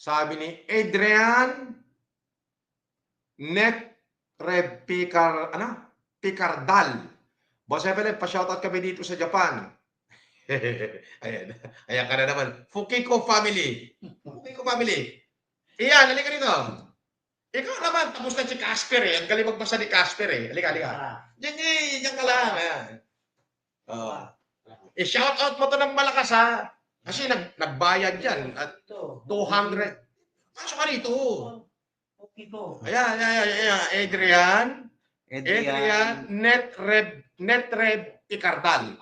Sabi ni Adrian Picardal. Boss Evelyn, pa-shoutout kami dito sa Japan. Ayan. Ayan ka na naman. Fukiko family. Fukiko family. Iyan, halika rito. Ikaw naman, tapos na si Casper eh. Ang galing magbasa ni Casper eh. Halika, halika. Yan ka lang. Ayan. Oh. I-shoutout mo to ng malakas ha. Kasi nagbayad yan. At 200. Pasok ka rito. Ayan. Adrian Netreb Picardal.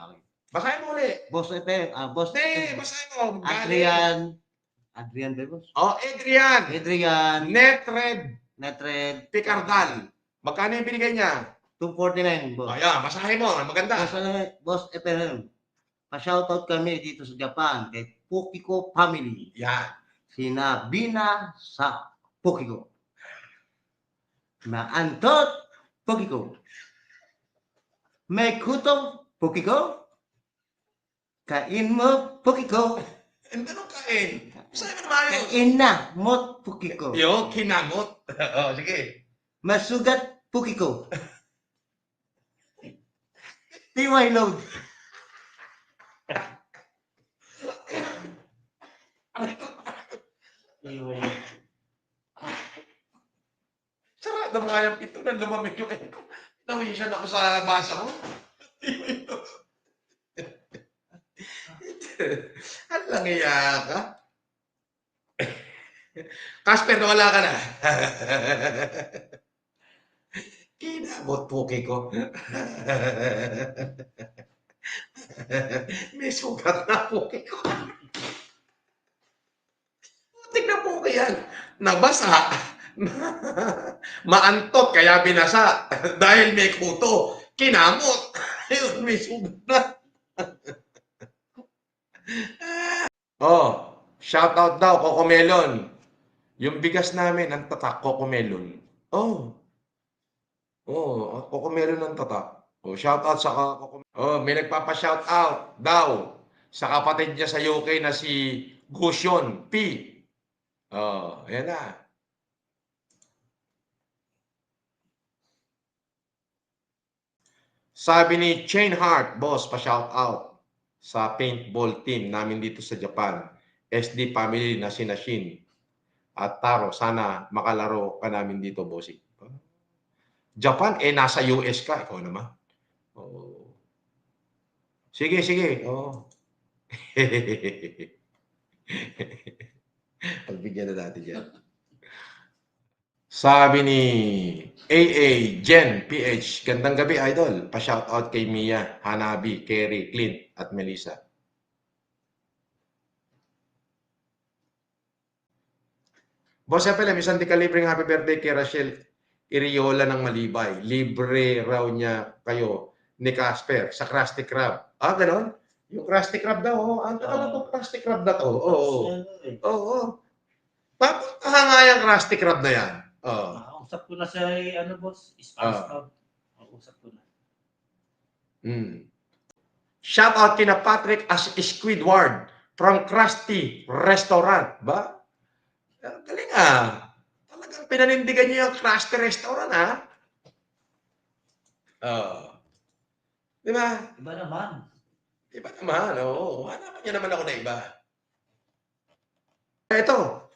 Basahin mo ulit. Boss Epe, boss. Hindi, basahin mo. Adrian ba, boss? Oh, Adrian Netreb Picardal. Magkano yung binigay niya? 249, boss. Ayan, basahin mo. Maganda. Boss Epe, pa-shoutout kami dito sa Japan kay Pukiko family. Yan. Sina Bina sa Pukiko. Na Antot Pukiko. May kutong Pukiko. Kain mo Pukiko. Anong kain? Basahin mo naman yun. Kain na mo Pukiko. Yo, kinamot. Oh, sige. Masugat Pukiko. TY load. Sarap na mga yung pito na lumamig yung ko. Nawisyan ako sa basa mo. Ano lang iya ka? Casper, wala ka na. Kinabot puki ko. May sugat na puki ko. Putik na puki yan. Nabasa. Maantot kaya binasa. Dahil may kuto. Kinamot. Ayun, may sugat na. Oh, shout out daw, Coco Melon. Yung bigas namin, ang tatak, Coco Melon. Oh, Coco Melon ang tatak. Oh, shout out sa Coco. Oh, may nagpapa-shout out daw sa kapatid niya sa UK na si Gusion P. Oh, ayan na. Sabi ni Chain Heart, boss, pa-shout out sa paintball team namin dito sa Japan. SD family na sina Shin at Taro. Sana makalaro ka namin dito, bossing. Japan, nasa US ka. Ikaw naman. Oh. Sige. Oh. Pagbigyan na natin yan. Sabi ni AA Jen PH, gandang gabi idol. Pa-shoutout kay Mia, Hanabi, Kerry, Clint at Melissa. Boss Epel, isang di ka libreng happy birthday kay Rachel Iriola ng Malibay. Libre raw niya kayo ni Casper sa Krusty Krab. Ah, ganon? Yung Krusty Krab daw. Oh. Ano itong Krusty Krab na to? Oo. Papuntahan nga yung Krusty Krab na yan. Usap ko na sa boss, Spanish Club. Usap ko na. Shout out kina Patrick as Squidward from Krusty Restaurant. Ba? Galing Talagang pinanindigan niyo yung Krusty Restaurant Di ba? Iba naman. Oo. Hanapan niya naman ako na iba. Ito.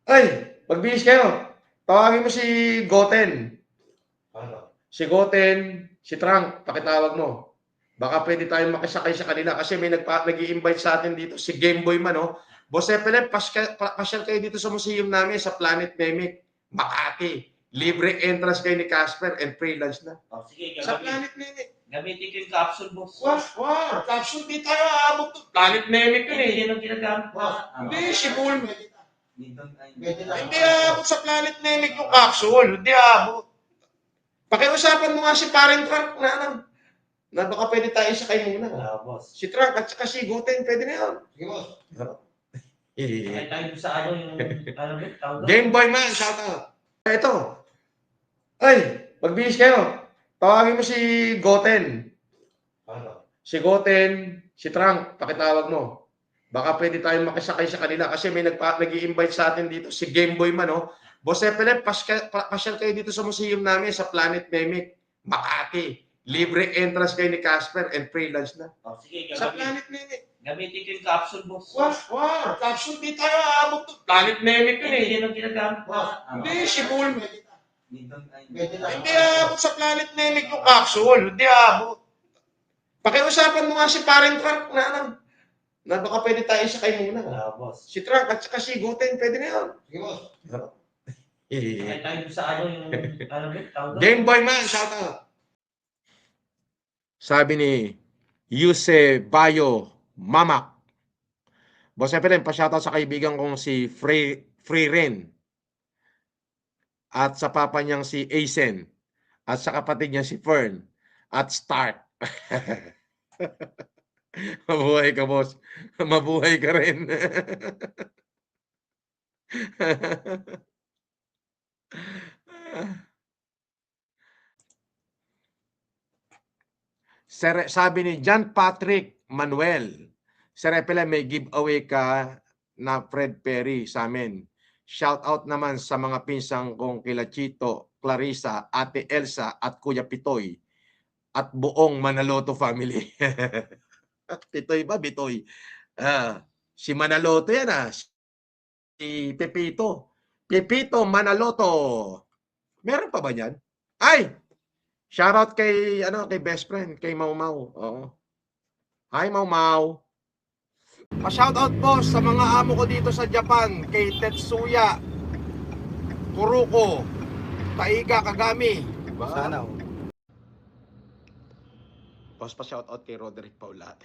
Ay, magbihis kayo. Tawagin mo si Goten. Si Goten, si Trank, pakitawag mo. Baka pwede tayong makisakay sa kanila kasi may nag-i-invite sa atin dito, si Gameboy man, Boss Epelep, pasyal kayo dito sa museum namin sa Planet Mimic, Makati. Libre entrance kayo ni Casper and free lunch na. Sige, sa Planet Mimic. Gamitin ko yung capsule, boss. Wow, capsule di tayo aabot to. Planet Mimic yun Hindi yun ang ginagamit ko. Hindi, si Bull. Hindi aabot sa Planet Mimic yung capsule. Hindi aabot. Pakiusapan mo nga si Paring Trump na baka pwede tayo sakay muna. Boss. Si Trump at saka si Goten, pwede na yun. Sige, boss. Ay tayo sa yung Game Boy man, shout out. Ito. Ay, magbihis kayo. Tawagin mo si Goten. Si Goten, si Trump, pakitawag mo. Baka pwede tayong makisakay sa kanila kasi may nag-i-invite sa atin dito, si Gameboy man, oh. Boss Epelep, pasyal kayo dito sa museum namin sa Planet Mimic, Makati. Libre entrance kayo ni Casper and free lunch na. Oh, sige, Sa Planet Mimic. gamitin ko yung capsule, boss. Wow, capsule di tayo aabot to. Planet Mimic yun eh. Hindi yun ang ginagamit na. Hindi, si Bull. Pwede na. Hindi aabot sa Planet Mimic yung capsule. Hindi aabot. Pakiusapan mo nga si Paring Trump na baka pwede tayo sakay muna. Boss. Si Trump at saka si Guten, pwede na yun. Sige, boss. Ay, tayo sa ano yung, ano ba, tawag doon? Game Boy Man, shout out. Sabi ni Yuse Bayo Mamak. Boss Efren, pa-shoutout sa kaibigan kong si Free Ren. At sa papa niyang si Asen. At sa kapatid niya si Fern. At Stark. Mabuhay ka, boss. Mabuhay ka rin. Sabi ni John Patrick Manuel, Sir Epele, may giveaway ka na Fred Perry sa amin. Shout out naman sa mga pinsang kong kila Chito, Clarissa, Ate Elsa at Kuya Pitoy at buong Manaloto family. Pitoy ba? Bitoy. Si Manaloto yan Si Pepito. Pepito Manaloto. Meron pa ba yan? Ay! Shoutout kay kay best friend, kay Mau Mau. Oo. Hi Mau Mau. Pa-shoutout po sa mga amo ko dito sa Japan, kay Tetsuya Kuruko, Taiga Kagami. Diba? Sana. Boss, pa-shoutout kay Roderick Paulate.